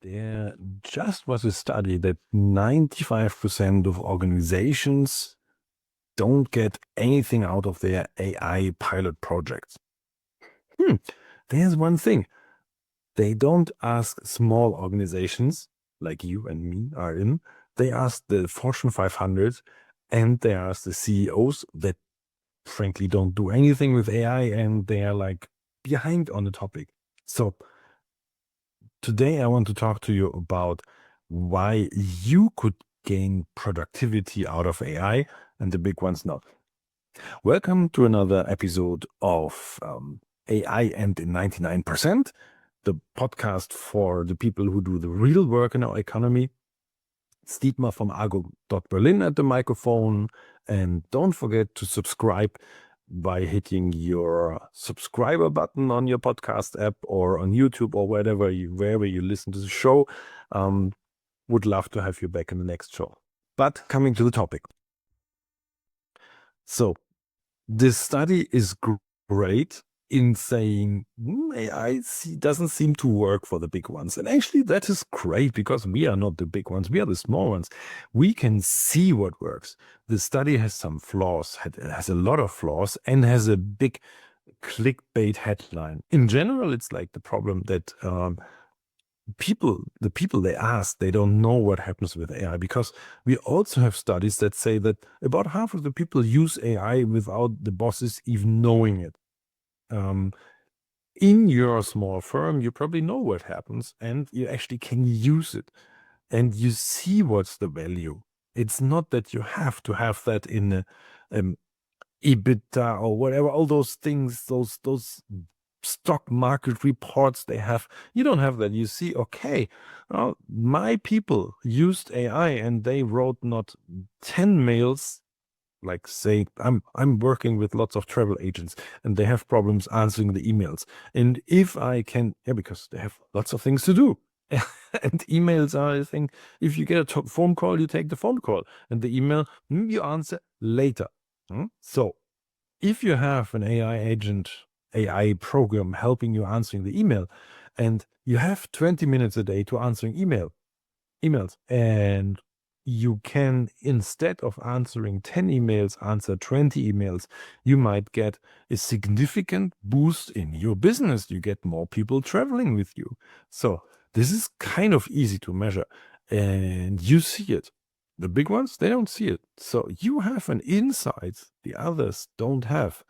There just was a study that 95% of organizations don't get anything out of their AI pilot projects. There's one thing. They don't ask small organizations like you and me are in. They ask the Fortune 500 and they ask the CEOs that frankly don't do anything with AI and they are like behind on the topic. So today I want to talk to you about why you could gain productivity out of AI and the big ones not. Welcome to another episode of AI and the 99%, the podcast for the people who do the real work in our economy. It's Dietmar from Argo.Berlin at the microphone. And don't forget to subscribe by hitting your subscriber button on your podcast app or on YouTube or wherever you listen to the show. Would love to have you back in the next show. But coming to the topic. So this study is great in saying AI doesn't seem to work for the big ones. And actually that is great because we are not the big ones. We are the small ones. We can see what works. The study has some flaws, has a lot of flaws and has a big clickbait headline. In general, it's like the problem that the people they ask, they don't know what happens with AI, because we also have studies that say that about half of the people use AI without the bosses even knowing it. In your small firm, you probably know what happens and you actually can use it and you see what's the value. It's not that you have to have that in a EBITDA or whatever, all those things, those stock market reports they have. You don't have that. You see, okay, well, my people used AI and they wrote not 10 mails. Like say, I'm working with lots of travel agents and they have problems answering the emails. And if I can, because they have lots of things to do. And emails are, I think, if you get a phone call, you take the phone call, and the email, you answer later. So if you have an AI agent, AI program helping you answering the email, and you have 20 minutes a day to answering emails, and you can, instead of answering 10 emails, answer 20 emails, you might get a significant boost in your business. You get more people traveling with you. So this is kind of easy to measure and you see it. The big ones, they don't see it. So you have an insight the others don't have.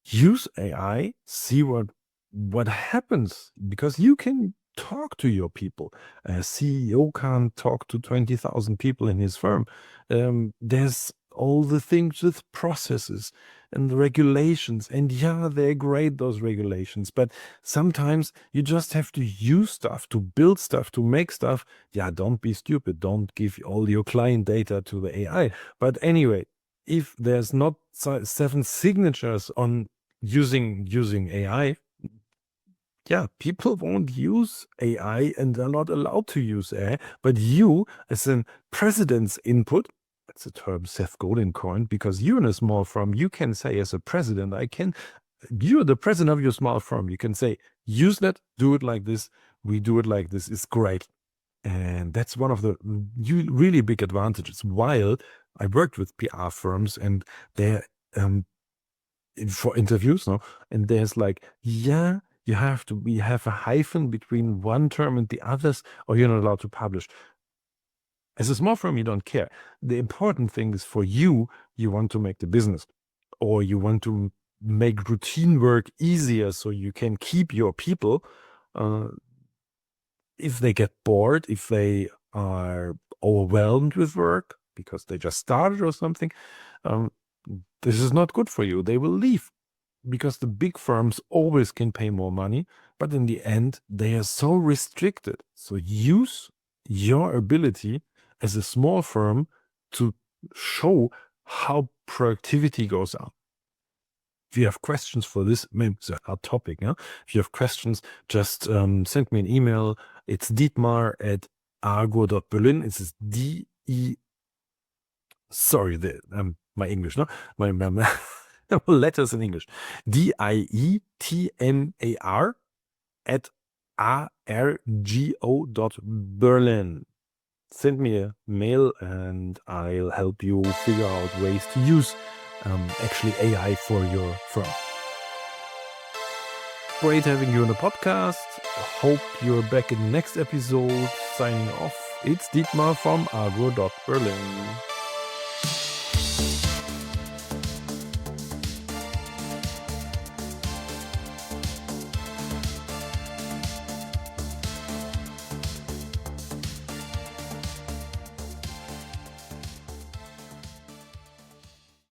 Use AI, see what happens, because you can talk to your people. A CEO can't talk to 20,000 people in his firm. There's all the things with processes and the regulations. And yeah, they're great, those regulations. But sometimes you just have to use stuff, to build stuff, to make stuff. Yeah, don't be stupid. Don't give all your client data to the AI. But anyway, if there's not 7 signatures on using AI, people won't use AI and they're not allowed to use AI. But you, as a president's input, that's a term Seth Godin coined, because you're in a small firm, you can say as a president, you're the president of your small firm, you can say, use that, do it like this, we do it like this, it's great. And that's one of the really big advantages. While I worked with PR firms and they're for interviews, and there's like, we have a hyphen between one term and the others, or you're not allowed to publish. As a small firm, you don't care. The important thing is for you want to make the business, or you want to make routine work easier so you can keep your people. If they get bored, if they are overwhelmed with work because they just started or something, this is not good for you. They will leave, because the big firms always can pay more money, but in the end, they are so restricted. So use your ability as a small firm to show how productivity goes up. If you have questions for this, maybe it's a hard topic. If you have questions, just send me an email. It's Dietmar at Argo.Berlin. It's my English, my letters in English. DIETMAR at argo.berlin. Send me a mail and I'll help you figure out ways to use actually AI for your firm. Great having you on the podcast. Hope you're back in the next episode. Signing off. It's Dietmar from argo.berlin.